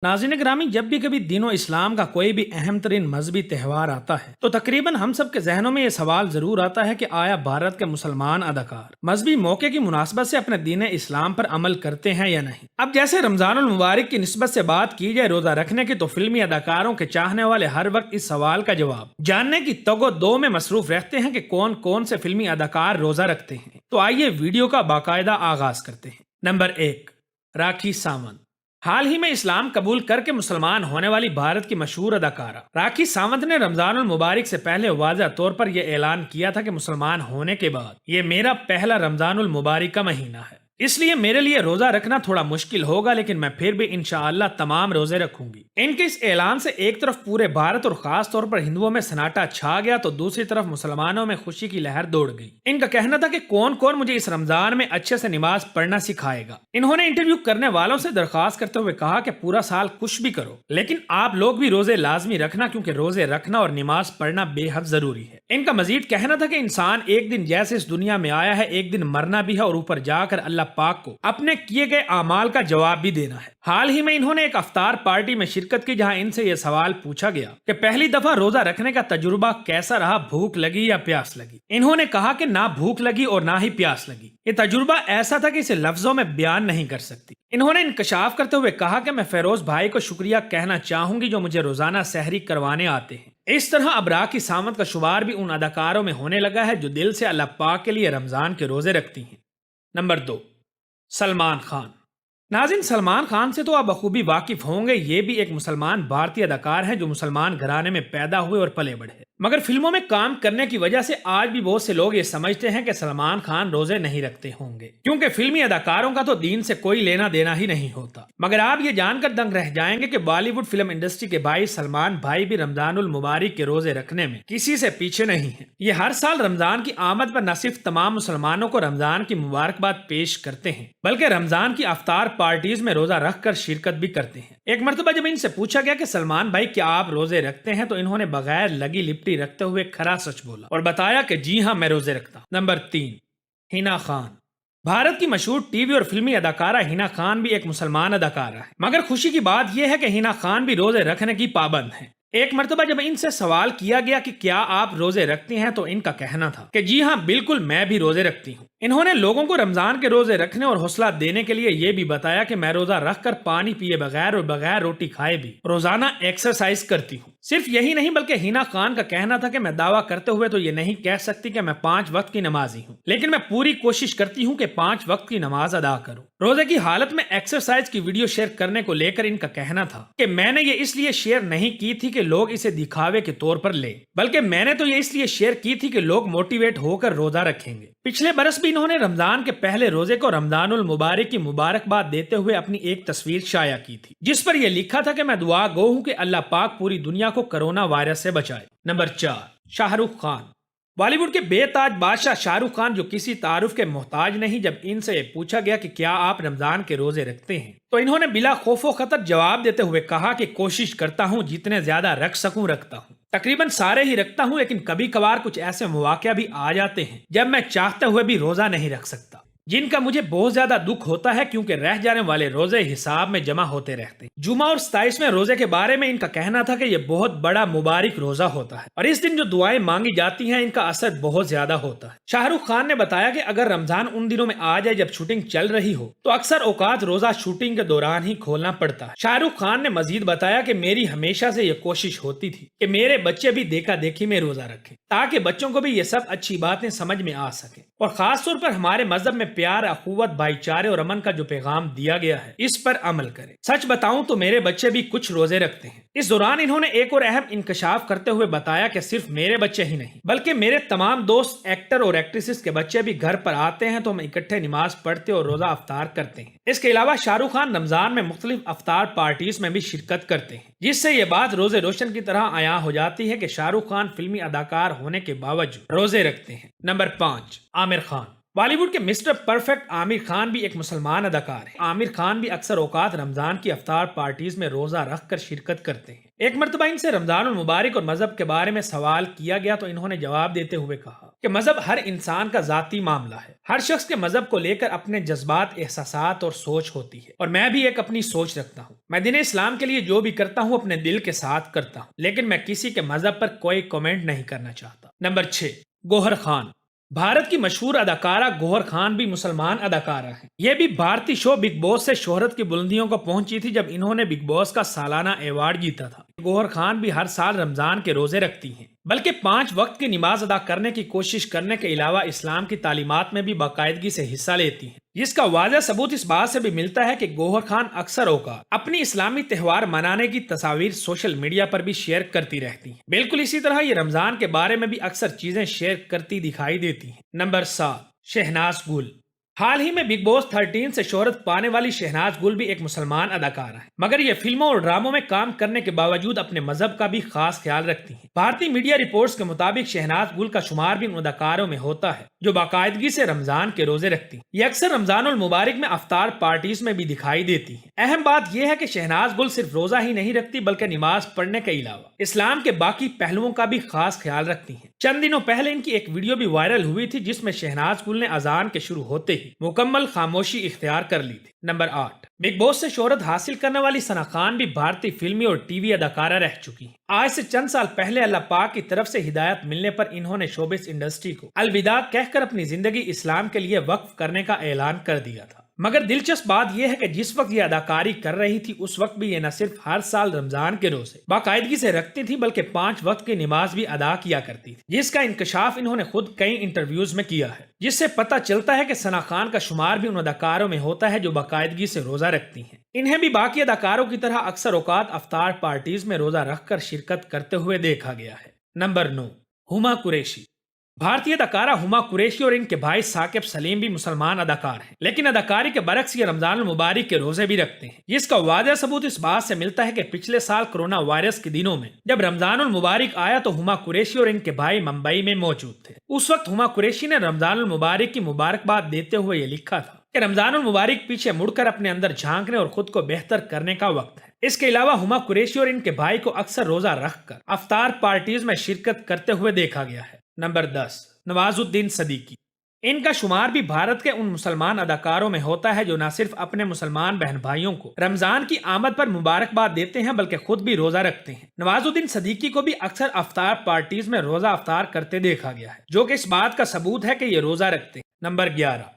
नाज़रीन ग्रामी, जब भी कभी दीनों इस्लाम का कोई भी अहम तरीन मजहबी त्यौहार आता है तो तकरीबन हम सब के जहनों में ये सवाल जरूर आता है कि आया भारत के मुसलमान अदाकार मजहबी मौके की मुनासबत से अपने दीन इस्लाम पर अमल करते हैं या नहीं। अब जैसे रमजानुल मुबारक की निस्बत से बात की जाए रोजा रखने की, तो फिल्मी अदाकारों के चाहने वाले हर वक्त इस सवाल का जवाब जानने की तगो दो में मसरूफ रहते हैं कि कौन कौन से फिल्मी अदाकार रोजा रखते हैं। तो आइए वीडियो का बाकायदा आगाज करते हैं। नंबर 1, राखी सावंत। हाल ही में इस्लाम कबूल करके मुसलमान होने वाली भारत की मशहूर अदाकारा राखी सावंत ने रमजानुल मुबारक से पहले वाज़ह तौर पर यह ऐलान किया था कि मुसलमान होने के बाद ये मेरा पहला रमजानुल मुबारक का महीना है, इसलिए मेरे लिए रोजा रखना थोड़ा मुश्किल होगा, लेकिन मैं फिर भी इंशाअल्लाह तमाम रोजे रखूंगी। इनके इस ऐलान से एक तरफ पूरे भारत और खास तौर पर हिंदुओं में सन्नाटा छा गया, तो दूसरी तरफ मुसलमानों में खुशी की लहर दौड़ गई। इनका कहना था कि कौन कौन मुझे इस रमजान में अच्छे से नमाज पढ़ना सिखाएगा। इन्होंने इंटरव्यू करने वालों से दरख्वास्त करते हुए कहा कि पूरा साल कुछ भी करो, लेकिन आप लोग भी रोजे लाजमी रखना, क्योंकि रोजे रखना और नमाज पढ़ना बेहद जरूरी है। इनका मजीद कहना था कि इंसान एक दिन जैसे इस दुनिया में आया है, एक दिन मरना भी है और ऊपर जाकर अल्लाह पाक को अपने किए गए आमाल का जवाब भी देना है। हाल ही में इन्होंने एक अफ्तार पार्टी में शिरकत की, जहां इनसे यह सवाल पूछा गया कि पहली दफा रोजा रखने का तजुर्बा कैसा रहा, भूख लगी या प्यास लगी। इन्होंने कहा कि ना भूख लगी और ना ही प्यास लगी। ये तजुर्बा ऐसा था कि इसे लफ्जों में बयान नहीं कर सकती। इन्होंने इंकशाफ करते हुए कहा कि मैं फेरोज भाई को शुक्रिया कहना चाहूंगी जो मुझे रोजाना सहरी करवाने आते हैं। इस तरह अब राखी सावंत का शुमार भी उन अदाकारों में होने लगा है जो दिल से अल्लाह पाक के लिए रमजान के रोजे रखती हैं। नंबर 2, सलमान खान। नाज़रीन, सलमान खान से तो आप बखूबी वाकिफ होंगे। ये भी एक मुसलमान भारतीय अदाकार है जो मुसलमान घराने में पैदा हुए और पले बढ़े, मगर फिल्मों में काम करने की वजह से आज भी बहुत से लोग ये समझते हैं कि सलमान खान रोजे नहीं रखते होंगे, क्योंकि फिल्मी अदाकारों का तो दीन से कोई लेना देना ही नहीं होता। मगर आप ये जानकर दंग रह जाएंगे कि बॉलीवुड फिल्म इंडस्ट्री के भाई सलमान भाई भी रमजानुल मुबारक के रोजे रखने में किसी से पीछे नहीं है। ये हर साल रमजान की आमद पर न सिर्फ तमाम मुसलमानों को रमजान की मुबारकबाद पेश करते हैं, बल्कि रमजान की अफ्तार पार्टीज में रोजा रख कर शिरकत भी करते हैं। एक मरतबा जब इनसे पूछा गया कि सलमान भाई क्या आप रोजे रखते हैं, तो इन्होंने बगैर लगी लिपटी रखते हुए खरा सच बोला और बताया कि जी हाँ, मैं रोजे रखता। नंबर 3, हिना खान। भारत की मशहूर टीवी और फिल्मी अदाकारा हिना खान भी एक मुसलमान अदाकारा है, मगर खुशी की बात यह है कि हिना खान भी रोजे रखने की पाबंद है। एक मरतबा जब इनसे सवाल किया गया कि क्या आप रोजे रखती हैं, तो इनका कहना था कि जी हाँ बिल्कुल, मैं भी रोजे रखती हूँ। इन्होंने लोगों को रमजान के रोजे रखने और हौसला देने के लिए ये भी बताया कि मैं रोजा रखकर पानी पिए बगैर और बगैर रोटी खाए भी रोजाना एक्सरसाइज करती हूँ। सिर्फ यही नहीं, बल्कि हिना खान का कहना था कि मैं दावा करते हुए तो ये नहीं कह सकती कि मैं 5 वक्त की नमाजी हूँ, लेकिन मैं पूरी कोशिश करती हूँ कि 5 वक्त की नमाज अदा करूँ। रोजे की हालत में एक्सरसाइज की वीडियो शेयर करने को लेकर इनका कहना था कि मैंने ये इसलिए शेयर नहीं की थी कि लोग इसे दिखावे के तौर पर ले, बल्कि मैंने तो ये इसलिए शेयर की थी कि लोग मोटिवेट होकर रोजा रखेंगे। पिछले बरस भी इन्होंने रमजान के पहले रोजे को रमजानुल मुबारक की मुबारकबाद देते हुए अपनी एक तस्वीर शाया की थी, जिस पर यह लिखा था कि मैं दुआ गो हूं कि अल्लाह पाक पूरी दुनिया को कोरोना वायरस से बचाए। नंबर 4, शाहरुख खान। बॉलीवुड के बेताज बादशाह शाहरुख खान, जो किसी तारुफ के मोहताज नहीं, जब इनसे पूछा गया कि क्या आप रमजान के रोजे रखते हैं, तो इन्होंने बिला खौफो खतर जवाब देते हुए कहा कि कोशिश करता हूं, जितने ज्यादा रख सकूं रखता हूं। तकरीबन सारे ही रखता हूं, लेकिन कभी कभार कुछ ऐसे मौके भी आ जाते हैं जब मैं चाहते हुए भी रोजा नहीं रख सकता, जिनका मुझे बहुत ज्यादा दुख होता है, क्योंकि रह जाने वाले रोजे हिसाब में जमा होते रहते हैं। जुमा और 27वें रोजे के बारे में इनका कहना था कि यह बहुत बड़ा मुबारक रोजा होता है और इस दिन जो दुआएं मांगी जाती हैं, इनका असर बहुत ज्यादा होता है। शाहरुख खान ने बताया कि अगर रमजान उन दिनों में आ जाए जब शूटिंग चल रही हो, तो अक्सर औकात रोजा शूटिंग के दौरान ही खोलना पड़ता है। शाहरुख खान ने मजीद बताया कि मेरी हमेशा से यह कोशिश होती थी कि मेरे बच्चे भी देखा देखी में रोजा रखें, ताकि बच्चों को भी ये सब अच्छी बातें समझ में आ सके, और खास तौर पर हमारे मजहब में प्यार, अखुवत, भाईचारे और अमन का जो पैगाम दिया गया है, इस पर अमल करें। सच बताऊं तो मेरे बच्चे भी कुछ रोजे रखते हैं। इस दौरान इन्होंने एक और अहम इंकशाफ करते हुए बताया कि सिर्फ मेरे बच्चे ही नहीं, बल्कि मेरे तमाम दोस्त एक्टर और एक्ट्रेसेस के बच्चे भी घर पर आते हैं, तो हम इकट्ठे नमाज पढ़ते और रोजा अफ्तार करते हैं। इसके अलावा शाहरुख खान रमजान में मुख्तलिफ अफ्तार पार्टीज में भी शिरकत करते हैं, जिससे ये बात रोजे रोशन की तरह आया हो जाती है कि शाहरुख खान फिल्मी अदाकार होने के बावजूद रोजे रखते हैं। नंबर 5, आमिर खान। بالی ووڈ کے مسٹر پرفیکٹ عامر خان بھی ایک مسلمان اداکار ہیں۔ عامر خان بھی اکثر اوقات رمضان کی افطار پارٹیز میں روزہ رکھ کر شرکت کرتے ہیں۔ ایک مرتبہ ان سے رمضان المبارک اور مذہب کے بارے میں سوال کیا گیا تو انہوں نے جواب دیتے ہوئے کہا کہ مذہب ہر انسان کا ذاتی معاملہ ہے۔ ہر شخص کے مذہب کو لے کر اپنے جذبات، احساسات اور سوچ ہوتی ہے، اور میں بھی ایک اپنی سوچ رکھتا ہوں۔ میں دین اسلام کے لیے جو بھی کرتا ہوں اپنے دل کے ساتھ کرتا ہوں، لیکن میں کسی کے مذہب پر کوئی کامنٹ نہیں کرنا چاہتا۔ نمبر 6، گوہر خان۔ بھارت کی مشہور اداکارہ گوہر خان بھی مسلمان اداکارہ ہیں۔ یہ بھی بھارتی شو بگ باس سے شہرت کی بلندیوں کو پہنچی تھی جب انہوں نے بگ باس کا سالانہ ایوارڈ جیتا تھا۔ گوہر خان بھی ہر سال رمضان کے روزے رکھتی ہیں، بلکہ 5 وقت کی نماز ادا کرنے کی کوشش کرنے کے علاوہ اسلام کی تعلیمات میں بھی باقاعدگی سے حصہ لیتی ہیں، جس کا واضح ثبوت اس بات سے بھی ملتا ہے کہ گوہر خان اکثر اوقات اپنی اسلامی تہوار منانے کی تصاویر سوشل میڈیا پر بھی شیئر کرتی رہتی ہیں۔ بالکل اسی طرح یہ رمضان کے بارے میں بھی اکثر چیزیں شیئر کرتی دکھائی دیتی ہیں۔ نمبر 7، شہناز گل۔ حال ہی میں بگ باس 13 سے شہرت پانے والی شہناز گل بھی ایک مسلمان اداکارہ ہیں، مگر یہ فلموں اور ڈراموں میں کام کرنے کے باوجود اپنے مذہب کا بھی خاص خیال رکھتی ہیں۔ بھارتی میڈیا رپورٹس کے مطابق شہناز گل کا شمار بھی ان اداکاروں میں ہوتا ہے جو باقاعدگی سے رمضان کے روزے رکھتی ہیں۔ یہ اکثر رمضان المبارک میں افطار پارٹیز میں بھی دکھائی دیتی ہیں۔ اہم بات یہ ہے کہ شہناز گل صرف روزہ ہی نہیں رکھتی بلکہ نماز پڑھنے کے علاوہ اسلام کے باقی پہلوؤں کا بھی خاص خیال رکھتی ہیں۔ چند دنوں پہلے ان کی ایک ویڈیو بھی وائرل ہوئی تھی جس میں شہناز گل نے اذان کے شروع ہوتے ہی مکمل خاموشی اختیار کر لی تھی۔ نمبر 8، بگ باس سے شہرت حاصل کرنے والی ثنا خان بھی بھارتی فلمی اور ٹی وی اداکارہ رہ چکی ہیں۔ آج سے چند سال پہلے اللہ پاک کی طرف سے ہدایت ملنے پر انہوں نے شوبز انڈسٹری کو الوداع کہہ کر اپنی زندگی اسلام کے لیے وقف کرنے کا اعلان کر دیا تھا۔ مگر دلچسپ بات یہ ہے کہ جس وقت یہ اداکاری کر رہی تھی اس وقت بھی یہ نہ صرف ہر سال رمضان کے روزے باقاعدگی سے رکھتی تھی بلکہ 5 وقت کی نماز بھی ادا کیا کرتی تھی، جس کا انکشاف انہوں نے خود کئی انٹرویوز میں کیا ہے، جس سے پتہ چلتا ہے کہ ثنا خان کا شمار بھی ان اداکاروں میں ہوتا ہے جو باقاعدگی سے روزہ رکھتی ہیں۔ انہیں بھی باقی اداکاروں کی طرح اکثر اوقات افطار پارٹیز میں روزہ رکھ کر شرکت کرتے ہوئے دیکھا گیا ہے۔ نمبر 9، ہما قریشی۔ بھارتی اداکارہ ہما قریشی اور ان کے بھائی ثاقب سلیم بھی مسلمان اداکار ہیں، لیکن اداکاری کے برعکس یہ رمضان المبارک کے روزے بھی رکھتے ہیں، جس کا واضح ثبوت اس بات سے ملتا ہے کہ پچھلے سال کرونا وائرس کے دنوں میں جب رمضان المبارک آیا تو ہما قریشی اور ان کے بھائی ممبئی میں موجود تھے۔ اس وقت ہما قریشی نے رمضان المبارک کی مبارکباد دیتے ہوئے یہ لکھا تھا کہ رمضان المبارک پیچھے مڑ کر اپنے اندر جھانکنے اور خود کو بہتر کرنے کا وقت ہے۔ اس کے علاوہ ہما قریشی اور ان کے بھائی کو اکثر روزہ رکھ کر افطار پارٹیز میں شرکت کرتے ہوئے دیکھا گیا ہے۔ نمبر 10، نواز الدین صدیقی۔ ان کا شمار بھی بھارت کے ان مسلمان اداکاروں میں ہوتا ہے جو نہ صرف اپنے مسلمان بہن بھائیوں کو رمضان کی آمد پر مبارکباد دیتے ہیں بلکہ خود بھی روزہ رکھتے ہیں۔ نواز الدین صدیقی کو بھی اکثر افطار پارٹیز میں روزہ افطار کرتے دیکھا گیا ہے، جو کہ اس بات کا ثبوت ہے کہ یہ روزہ رکھتے ہیں۔ نمبر 11،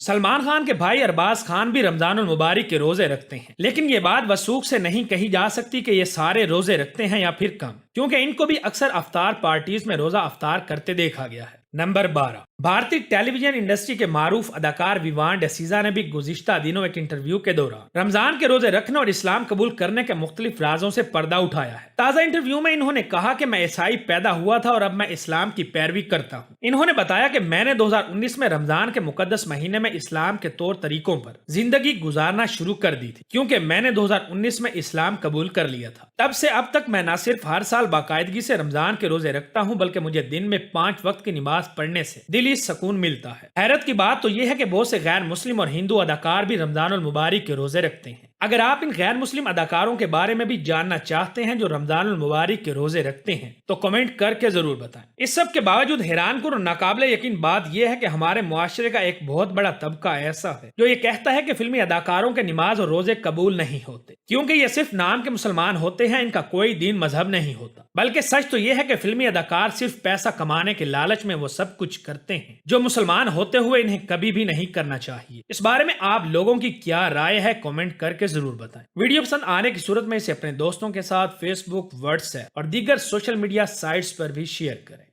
سلمان خان کے بھائی ارباز خان بھی رمضان المبارک کے روزے رکھتے ہیں، لیکن یہ بات وثوق سے نہیں کہی جا سکتی کہ یہ سارے روزے رکھتے ہیں یا پھر کم، کیونکہ ان کو بھی اکثر افطار پارٹیز میں روزہ افطار کرتے دیکھا گیا ہے۔ نمبر 12، بھارتی ٹیلی ویژن انڈسٹری کے معروف اداکار ویوان ڈسیزا نے بھی گزشتہ دنوں ایک انٹرویو کے دوران رمضان کے روزے رکھنے اور اسلام قبول کرنے کے مختلف رازوں سے پردہ اٹھایا ہے۔ تازہ انٹرویو میں انہوں نے کہا کہ میں عیسائی پیدا ہوا تھا اور اب میں اسلام کی پیروی کرتا ہوں۔ انہوں نے بتایا کہ میں نے 2019 میں رمضان کے مقدس مہینے میں اسلام کے طور طریقوں پر زندگی گزارنا شروع کر دی تھی، کیونکہ میں نے 2019 میں اسلام قبول کر لیا تھا۔ تب سے اب تک میں نہ صرف ہر سال باقاعدگی سے رمضان کے روزے رکھتا ہوں بلکہ مجھے دن میں 5 وقت کی نماز پڑھنے سے دلی سکون ملتا ہے۔ حیرت کی بات تو یہ ہے کہ بہت سے غیر مسلم اور ہندو اداکار بھی رمضان المبارک کے روزے رکھتے ہیں۔ اگر آپ ان غیر مسلم اداکاروں کے بارے میں بھی جاننا چاہتے ہیں جو رمضان المبارک کے روزے رکھتے ہیں تو کمنٹ کر کے ضرور بتائیں۔ اس سب کے باوجود حیران کن اور ناقابل یقین بات یہ ہے کہ ہمارے معاشرے کا ایک بہت بڑا طبقہ ایسا ہے جو یہ کہتا ہے کہ فلمی اداکاروں کے نماز اور روزے قبول نہیں ہوتے کیونکہ یہ صرف نام کے مسلمان ہوتے ہیں، ان کا کوئی دین مذہب نہیں ہوتا۔ بلکہ سچ تو یہ ہے کہ فلمی اداکار صرف پیسہ کمانے کے لالچ میں وہ سب کچھ کرتے ہیں جو مسلمان ہوتے ہوئے انہیں کبھی بھی نہیں کرنا چاہیے۔ اس بارے میں آپ لوگوں کی کیا رائے ہے کامنٹ کر کے ضرور بتائیں۔ ویڈیو پسند آنے کی صورت میں اسے اپنے دوستوں کے ساتھ فیس بک، واٹس ایپ اور دیگر سوشل میڈیا سائٹس پر بھی شیئر کریں۔